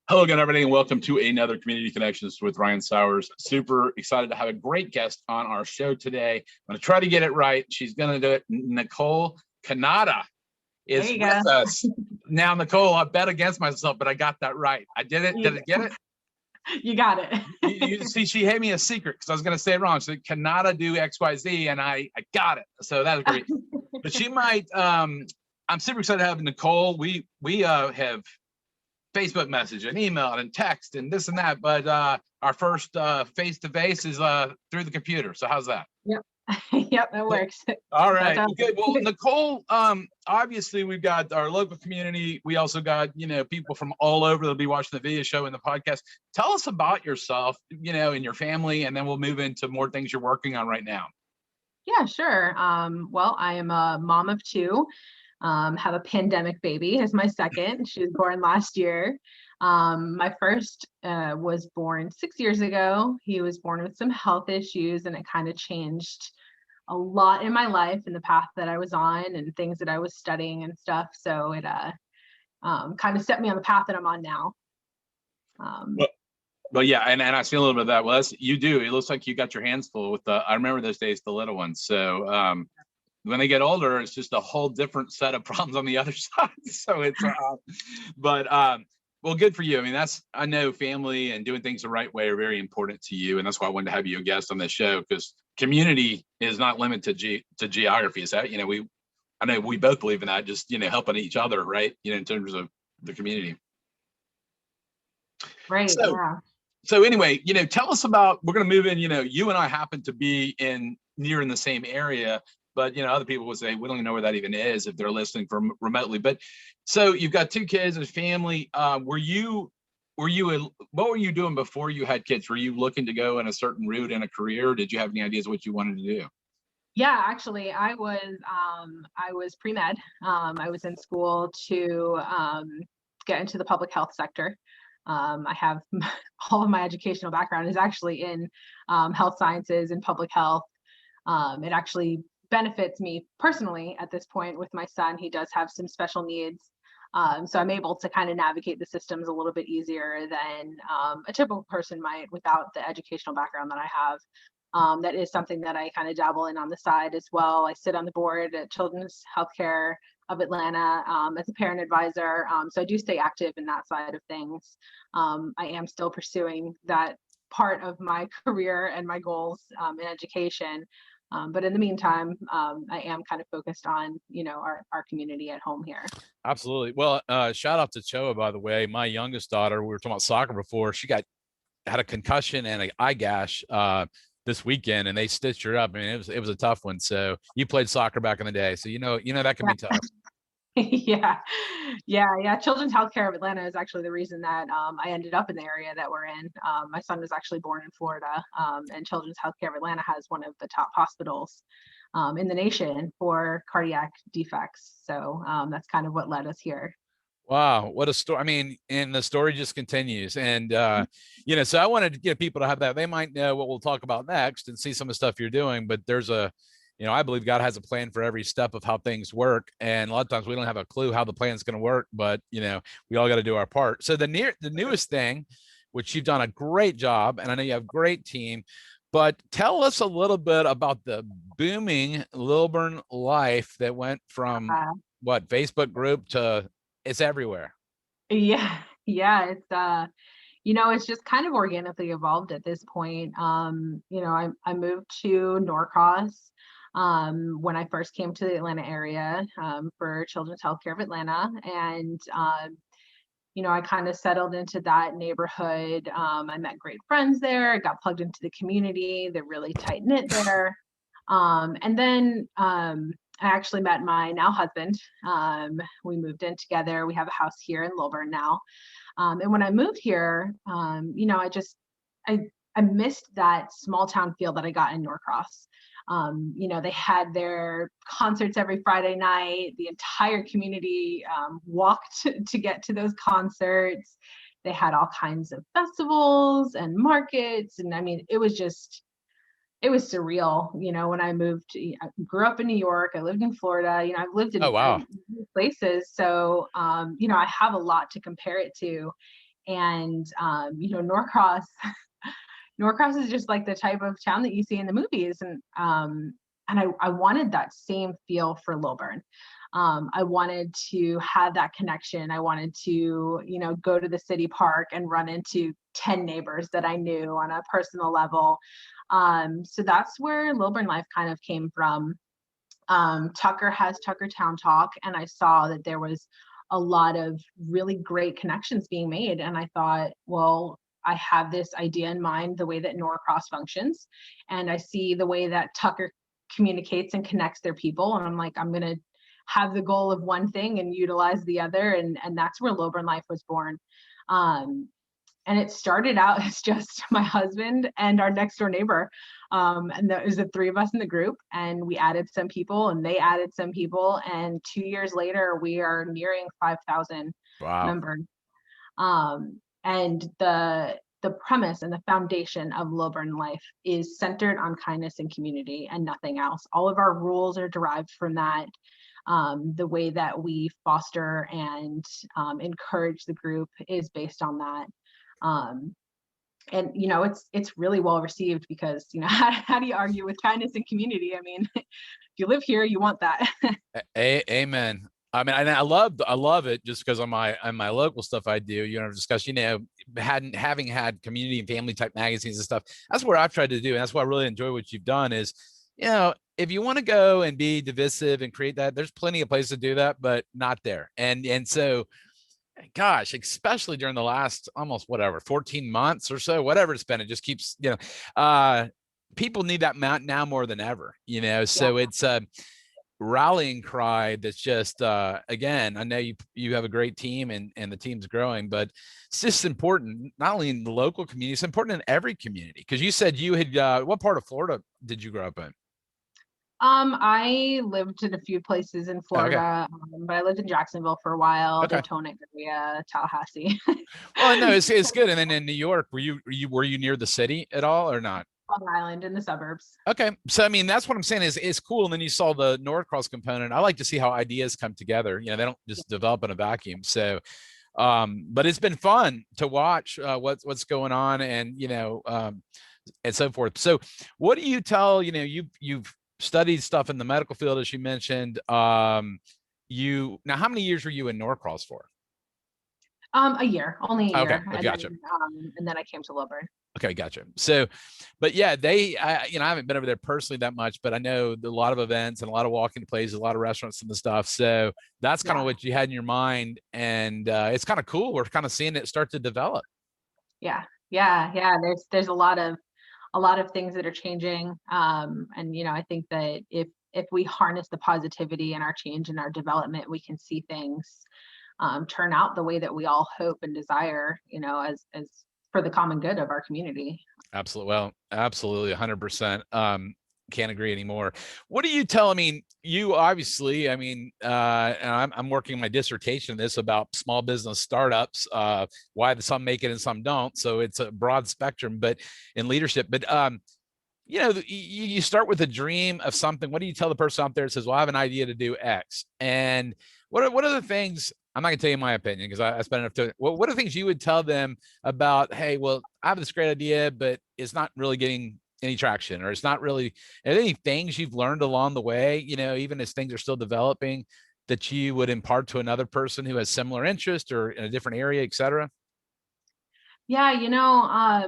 Hello again, everybody, and welcome to another Community Connections with Ryan Sauers. Super excited to have a great guest on our show today. I'm going to try to get it right. She's going to do it. Nicole Cannata is with us. Now, Nicole, I bet against myself, but I got that right. I did it. Did I get it? You got it. you see, she gave me a secret because I was going to say it wrong. She said, Cannata do XYZ, and I got it. So that was great. But she might, I'm super excited to have Nicole. We have Facebook message and email and text and this and that, but our first face-to-face is through the computer. So how's that? Yep. Yep, that works. All right, good. Well, Nicole, obviously we've got our local community. We also got, people from all over that'll be watching the video show and the podcast. Tell us about yourself, and your family, and then we'll move into more things you're working on right now. Yeah, sure. Well, I am a mom of two. Have a pandemic baby as my second. She was born last year. My first was born 6 years ago. He was born with some health issues, and it kind of changed a lot in my life and the path that I was on and things that I was studying and stuff. So it kind of set me on the path that I'm on now. Well, yeah, and I see a little bit of that. Well, you do. It looks like you got your hands full with I remember those days, the little ones. So when they get older, it's just a whole different set of problems on the other side. So it's, well, good for you. I mean, I know family and doing things the right way are very important to you. And that's why I wanted to have you a guest on this show, because community is not limited to geography. Is that, I know we both believe in that, just, helping each other, right? In terms of the community. Right. So anyway, tell us about, we're going to move in, you and I happen to be near in the same area. But, other people would say, we don't even know where that even is if they're listening from remotely. But so you've got two kids and a family. What were you doing before you had kids? Were you looking to go in a certain route in a career? Or did you have any ideas what you wanted to do? Yeah, actually, I was pre-med. I was in school to get into the public health sector. I have all of my educational background is actually in health sciences and public health. It actually benefits me personally at this point with my son. He does have some special needs. So I'm able to kind of navigate the systems a little bit easier than a typical person might without the educational background that I have. That is something that I kind of dabble in on the side as well. I sit on the board at Children's Healthcare of Atlanta as a parent advisor. So I do stay active in that side of things. I am still pursuing that part of my career and my goals in education. But in the meantime, I am kind of focused on, our community at home here. Absolutely. Well, shout out to Choa, by the way. My youngest daughter, we were talking about soccer before. She had a concussion and an eye gash this weekend, and they stitched her up. I mean, it was a tough one. So you played soccer back in the day, so that can be tough. Yeah. Children's Healthcare of Atlanta is actually the reason that I ended up in the area that we're in. My son was actually born in Florida, and Children's Healthcare of Atlanta has one of the top hospitals in the nation for cardiac defects. So that's kind of what led us here. Wow, what a story. I mean, and the story just continues. And, so I wanted to get people to have that. They might know what we'll talk about next and see some of the stuff you're doing, but there's I believe God has a plan for every step of how things work. And a lot of times we don't have a clue how the plan's going to work, but, we all got to do our part. So the newest thing, which you've done a great job, and I know you have a great team, but tell us a little bit about the booming Lilburn Life that went from Facebook group to it's everywhere. Yeah. It's, it's just kind of organically evolved at this point. I moved to Norcross when I first came to the Atlanta area for Children's Healthcare of Atlanta. And, I kind of settled into that neighborhood. I met great friends there. I got plugged into the community. They're really tight knit there. And then I actually met my now husband. We moved in together. We have a house here in Lilburn now. And when I moved here, I missed that small town feel that I got in Norcross. They had their concerts every Friday night. The entire community walked to get to those concerts. They had all kinds of festivals and markets. And I mean, it was surreal, when I moved. I grew up in New York. I lived in Florida. I've lived in places. So, I have a lot to compare it to. And, Norcross, Norcross is just like the type of town that you see in the movies. And I wanted that same feel for Lilburn. I wanted to have that connection. I wanted to, go to the city park and run into 10 neighbors that I knew on a personal level. So that's where Lilburn Life kind of came from. Tucker has Tucker Town Talk, and I saw that there was a lot of really great connections being made. And I thought, well, I have this idea in mind, the way that Norcross functions, and I see the way that Tucker communicates and connects their people. And I'm like, I'm going to have the goal of one thing and utilize the other. And that's where Lilburn Life was born. And it started out as just my husband and our next door neighbor. And there was the three of us in the group, and we added some people and they added some people. And 2 years later, we are nearing 5,000 members. And the premise and the foundation of Lilburn Life is centered on kindness and community and nothing else. All of our rules are derived from that. The way that we foster and encourage the group is based on that. And it's really well received because how do you argue with kindness and community? I mean, if you live here, you want that. Amen. I mean, I love it just because on my local stuff I do, discuss, having had community and family type magazines and stuff. That's what I've tried to do. And that's why I really enjoy what you've done is, if you want to go and be divisive and create that, there's plenty of places to do that, but not there. And so, gosh, especially during the last almost 14 months or so, whatever it's been, it just keeps, people need that now more than ever, so yeah. It's a rallying cry that's just, again, I know you have a great team and the team's growing, but it's just important, not only in the local community, it's important in every community. Because you said you had, what part of Florida did you grow up in? I lived in a few places in Florida, but I lived in Jacksonville for a while, Daytona area, Tallahassee. Well, no, it's good. And then in New York, were you near the city at all or not? Long Island in the suburbs. Okay. So, I mean, that's what I'm saying is it's cool. And then you saw the Norcross component. I like to see how ideas come together. They don't just develop in a vacuum. So, but it's been fun to watch what's going on and, and so forth. So what do you tell, you've studied stuff in the medical field, as you mentioned. Now, how many years were you in Norcross for? A year, only a year. Okay, gotcha. And then I came to Lilburn. Okay, gotcha. So, but yeah, I haven't been over there personally that much, but I know a lot of events and a lot of walking places, a lot of restaurants and the stuff. So that's kind of what you had in your mind, and it's kind of cool. We're kind of seeing it start to develop. Yeah. There's a lot of things that are changing, and I think that if we harness the positivity and our change and our development, we can see things turn out the way that we all hope and desire, as for the common good of our community. Absolutely. Well, absolutely. 100%. Can't agree anymore. What do you tell? I mean, you obviously, and I'm working my dissertation on this about small business startups, why some make it and some don't. So it's a broad spectrum, but in leadership, but you start with a dream of something. What do you tell the person out there that says, well, I have an idea to do X? And what are the things? I'm not gonna tell you my opinion because I spent enough time. What are things you would tell them about, hey, well, I have this great idea, but it's not really getting any traction, or it's not really, are there any things you've learned along the way, even as things are still developing, that you would impart to another person who has similar interest or in a different area, et cetera? Yeah,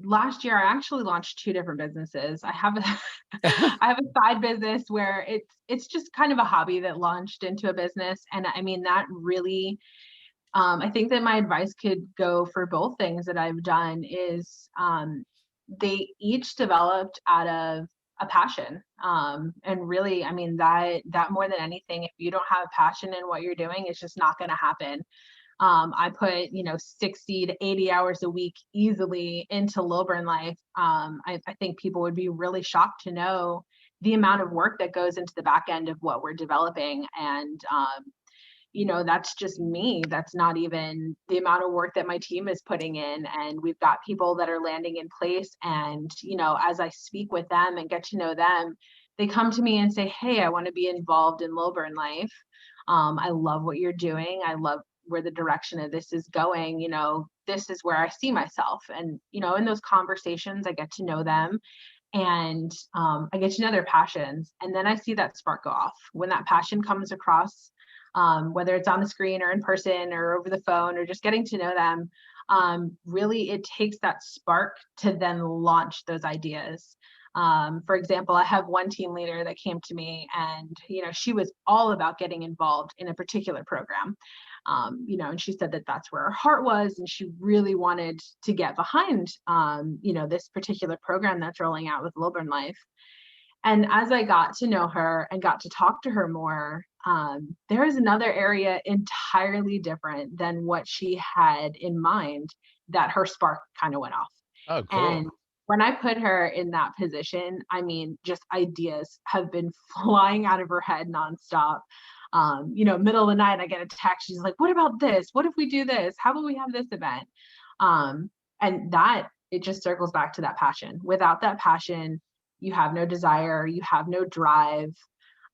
last year I actually launched 2 different businesses. I have a side business where it's just kind of a hobby that launched into a business. And I mean, that really, I think that my advice could go for both things that I've done is, they each developed out of a passion. And really, I mean, that more than anything, if you don't have passion in what you're doing, it's just not going to happen. I put, 60 to 80 hours a week easily into Lilburn Life. I think people would be really shocked to know the amount of work that goes into the back end of what we're developing. And, that's just me. That's not even the amount of work that my team is putting in. And we've got people that are landing in place. And, as I speak with them and get to know them, they come to me and say, hey, I want to be involved in Lilburn Life. I love what you're doing. I love where the direction of this is going, this is where I see myself. And, in those conversations, I get to know them, and I get to know their passions. And then I see that spark go off. When that passion comes across, whether it's on the screen or in person or over the phone or just getting to know them, really it takes that spark to then launch those ideas. For example, I have one team leader that came to me, and she was all about getting involved in a particular program. And she said that that's where her heart was, and she really wanted to get behind this particular program that's rolling out with Lilburn Life. And as I got to know her and got to talk to her more, there is another area entirely different than what she had in mind that her spark kind of went off. Oh, cool. And when I put her in that position, I mean, just ideas have been flying out of her head nonstop. Middle of the night, I get a text. She's like, what about this? What if we do this? How about we have this event? And that, it just circles back to that passion. Without that passion, you have no desire, you have no drive.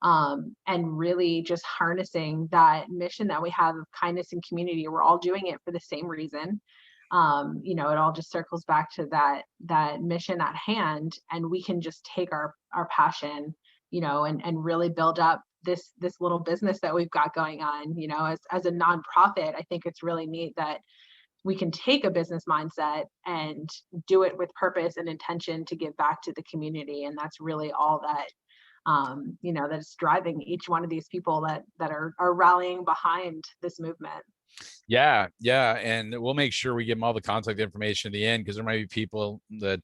And really just harnessing that mission that we have of kindness and community. We're all doing it for the same reason. It all just circles back to that mission at hand, and we can just take our passion, and really build up this little business that we've got going on. As a nonprofit, I think it's really neat that we can take a business mindset and do it with purpose and intention to give back to the community. And that's really all that that's driving each one of these people that are rallying behind this movement. Yeah. And we'll make sure we give them all the contact information at the end, because there might be people that,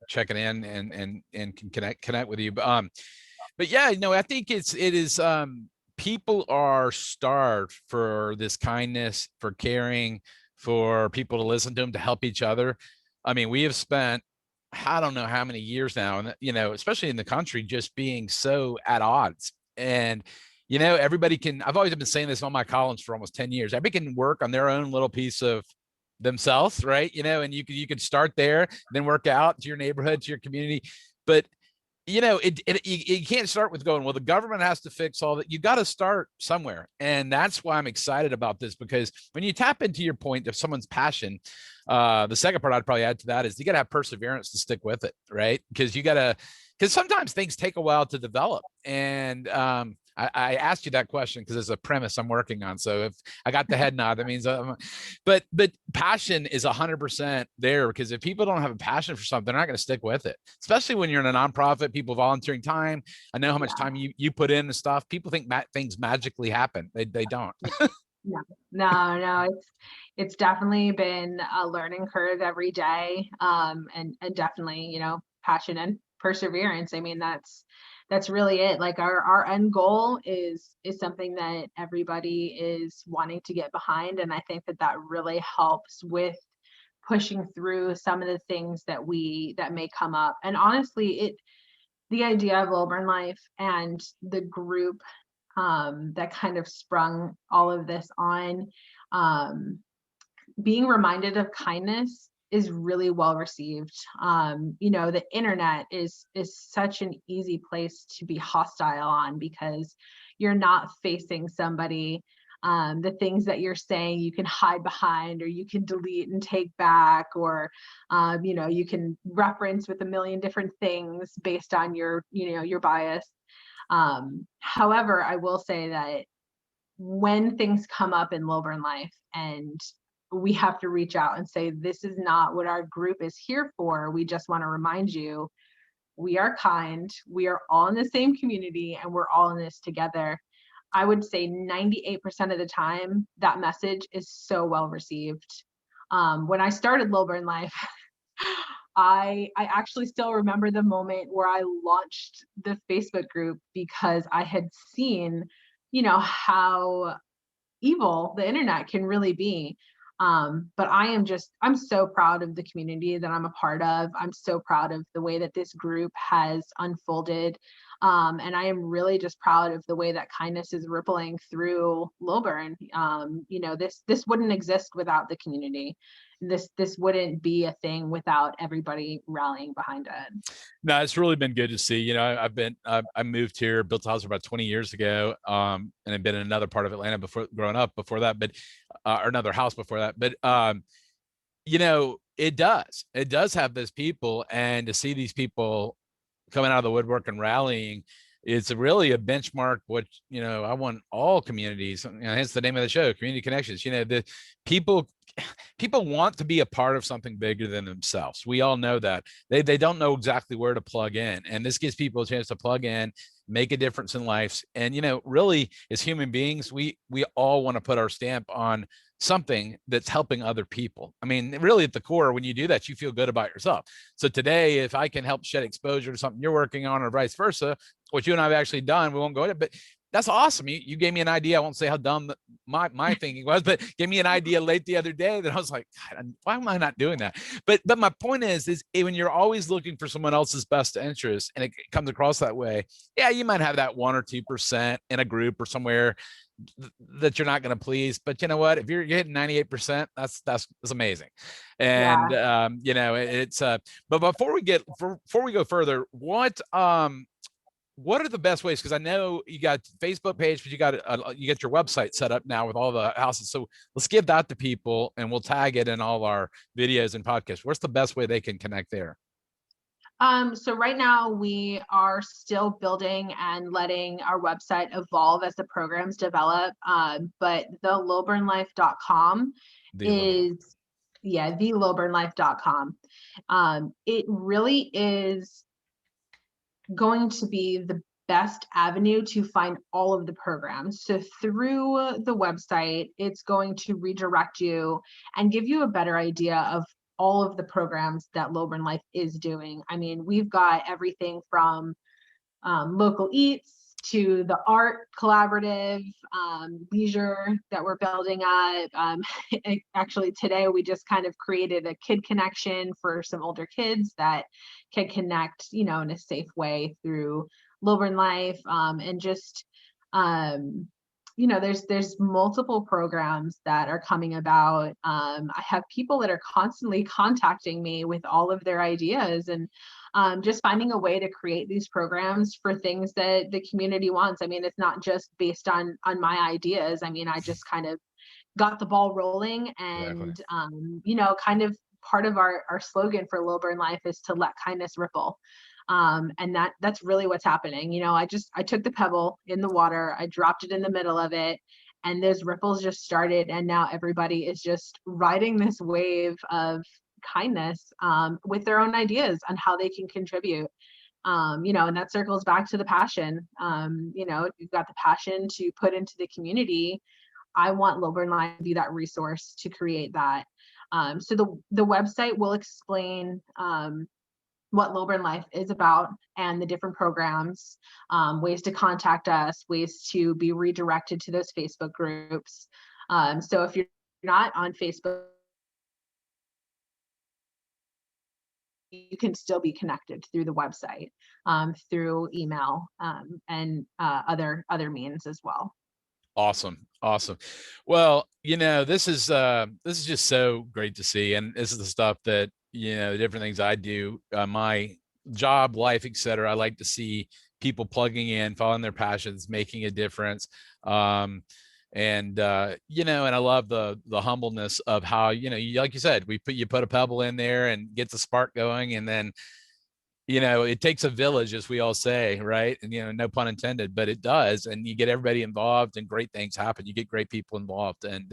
checking in and can connect with you. But yeah, I think it is, people are starved for this kindness, for caring, for people to listen to them, to help each other. I mean, we have spent, I don't know how many years now, and especially in the country, just being so at odds. And everybody I've always been saying this in all my columns for almost 10 years, everybody can work on their own little piece of themselves, right? And you could start there, then work out to your neighborhood, to your community. But you can't start with going, well, the government has to fix all that. You got to start somewhere. And that's why I'm excited about this, because when you tap into your point of someone's passion, the second part I'd probably add to that is you got to have perseverance to stick with it, right? Because sometimes things take a while to develop. And I asked you that question because it's a premise I'm working on. So if I got the head nod, that means, but passion is 100% there, because if people don't have a passion for something, they're not going to stick with it, especially when you're in a nonprofit, people volunteering time. I know how much time you put in and stuff. People think things magically happen. They don't. No, it's definitely been a learning curve every day. And definitely, passion and perseverance. I mean, that's really it. Like our end goal is something that everybody is wanting to get behind. And I think that really helps with pushing through some of the things that may come up. And honestly, the idea of Lilburn Life and the group that kind of sprung all of this on, being reminded of kindness is really well received. The internet is such an easy place to be hostile on, because you're not facing somebody. The things that you're saying, you can hide behind, or you can delete and take back, or you can reference with a million different things based on your bias. However, I will say that when things come up in Lilburn Life and we have to reach out and say, this is not what our group is here for. We just want to remind you, we are kind, we are all in the same community, and we're all in this together. I would say 98% of the time, that message is so well received. When I started Lilburn Life, I actually still remember the moment where I launched the Facebook group, because I had seen, how evil the internet can really be. But I'm so proud of the community that I'm a part of. I'm so proud of the way that this group has unfolded. And I am really just proud of the way that kindness is rippling through Lilburn. You know, this wouldn't exist without the community. This wouldn't be a thing without everybody rallying behind it. No, it's really been good to see. You know, I moved here, built a house about 20 years ago, and I've been in another part of Atlanta before growing up before that, but or another house before that. But you know, it does have those people, and to see these people coming out of the woodwork and rallying, it's really a benchmark. What, you know, I want all communities, you know, hence the name of the show, Community Connections. You know, the people want to be a part of something bigger than themselves. We all know that. They don't know exactly where to plug in, and this gives people a chance to plug in, make a difference in lives. And, you know, really, as human beings, we all want to put our stamp on something that's helping other people. I mean, really at the core, when you do that, you feel good about yourself. So today, if I can help shed exposure to something you're working on, or vice versa, what you and I have actually done, we won't go into it, but that's awesome. You gave me an idea. I won't say how dumb my thinking was, but gave me an idea late the other day that I was like, God, why am I not doing that? But my point is when you're always looking for someone else's best interest, and it comes across that way, yeah, you might have that 1 or 2% in a group or somewhere that you're not going to please, but you know what, if you're hitting 98%, that's amazing. And you know, it's but before we go further, what are the best ways? Because I know you got Facebook page, but you got your website set up now with all the houses. So let's give that to people, and we'll tag it in all our videos and podcasts. What's the best way they can connect there? So right now we are still building and letting our website evolve as the programs develop. But the lilburnlife.com is, the lilburnlife.com. It really is going to be the best avenue to find all of the programs. So through the website, it's going to redirect you and give you a better idea of all of the programs that Lilburn Life is doing. I mean, we've got everything from local eats to the art collaborative, leisure that we're building up. Actually, today we just kind of created a kid connection for some older kids that can connect, you know, in a safe way through Lilburn Life, and just you know, there's multiple programs that are coming about. I have people that are constantly contacting me with all of their ideas, and just finding a way to create these programs for things that the community wants. I mean, it's not just based on my ideas. I mean, I just kind of got the ball rolling, and you know, kind of part of our slogan for Lilburn Life is to let kindness ripple. And that's really what's happening. You know, I took the pebble in the water, I dropped it in the middle of it, and those ripples just started, and now everybody is just riding this wave of kindness, with their own ideas on how they can contribute. You know, and that circles back to the passion. You know, you've got the passion to put into the community. I want Lilburn Life to be that resource to create that. So the website will explain what Lilburn Life is about and the different programs, ways to contact us, ways to be redirected to those Facebook groups. So if you're not on Facebook, you can still be connected through the website, through email, and other means as well. Awesome. Well, you know, this is just so great to see, and this is the stuff that, you know, the different things I do, my job, life, etc. I like to see people plugging in, following their passions, making a difference. And you know, and I love the humbleness of how, you know, like you said, you put a pebble in there and get the spark going, and then, you know, it takes a village, as we all say, right? And, you know, no pun intended, but it does. And you get everybody involved and great things happen. You get great people involved. And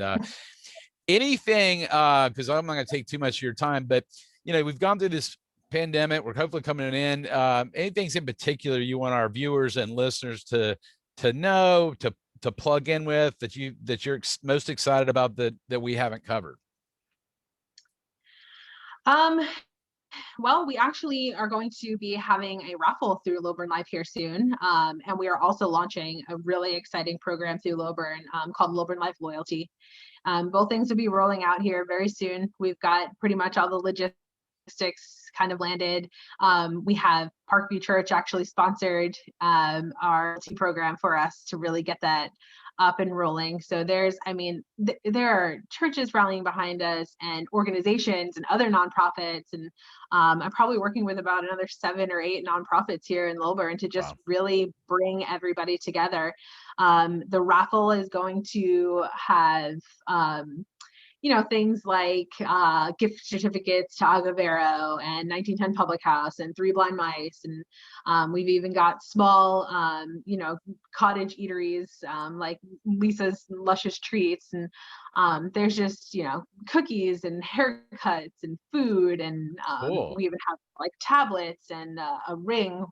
anything, because I'm not going to take too much of your time, but, you know, we've gone through this pandemic. We're hopefully coming to an end. Anything in particular you want our viewers and listeners to know, to plug in with, that you're most excited about that we haven't covered? Well, we actually are going to be having a raffle through Lilburn Life here soon. And we are also launching a really exciting program through Lilburn, called Lilburn Life Loyalty. Both things will be rolling out here very soon. We've got pretty much all the logistics logistics kind of landed. We have Parkview Church actually sponsored our program for us to really get that up and rolling. So there's, I mean, there are churches rallying behind us and organizations and other nonprofits. And I'm probably working with about another 7 or 8 nonprofits here in Lilburn to just really bring everybody together. The raffle is going to have, you know, things like gift certificates to Agavero and 1910 Public House and Three Blind Mice. And we've even got small, you know, cottage eateries like Lisa's Luscious Treats. And there's just, you know, cookies and haircuts and food. And Cool. we even have like tablets and a ring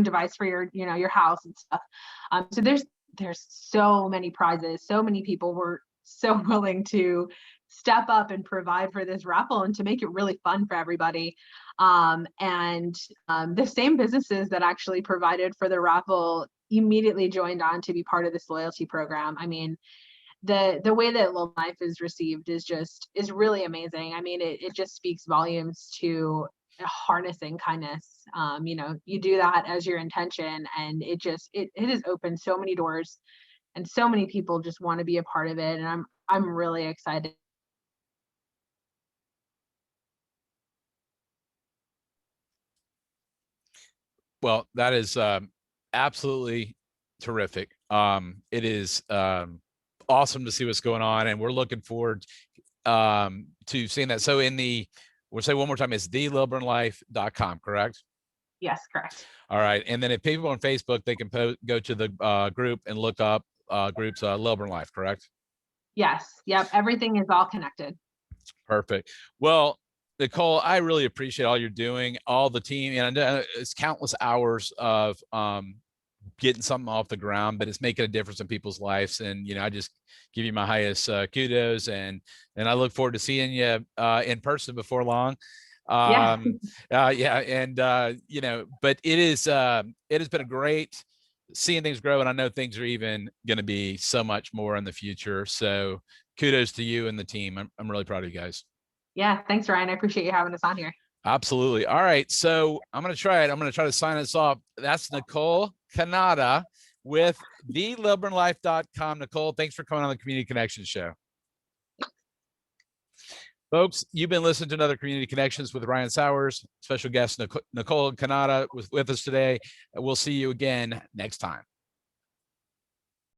device for your, you know, your house and stuff. So there's so many prizes, so many people were so willing to step up and provide for this raffle and to make it really fun for everybody. The same businesses that actually provided for the raffle immediately joined on to be part of this loyalty program. I mean, the way that Lilburn Life is received is really amazing. I mean, it just speaks volumes to harnessing kindness. You know, you do that as your intention, and it has opened so many doors. And so many people just want to be a part of it. And I'm really excited. Well, that is absolutely terrific. It is awesome to see what's going on, and we're looking forward to seeing that. So we'll say one more time, it's thelilburnlife.com, correct? Yes, correct. All right. And then if people on Facebook, they can go to the group and look up groups Lilburn Life, correct? Yes. Yep. Everything is all connected. Perfect. Well, Nicole, I really appreciate all you're doing, all the team, and I know it's countless hours of getting something off the ground, but it's making a difference in people's lives. And, you know, I just give you my highest kudos, and I look forward to seeing you in person before long. Yeah. And you know, but it has been a great seeing things grow, and I know things are even going to be so much more in the future. So kudos to you and the team. I'm really proud of you guys. Yeah. Thanks, Ryan. I appreciate you having us on here. Absolutely. All right. So I'm going to try it. I'm going to try to sign us off. That's Nicole Cannata with thelilburnlife.com. Nicole, thanks for coming on the Community Connections show. Folks, you've been listening to another Community Connections with Ryan Sauers. Special guest Nicole Cannata with us today. We'll see you again next time.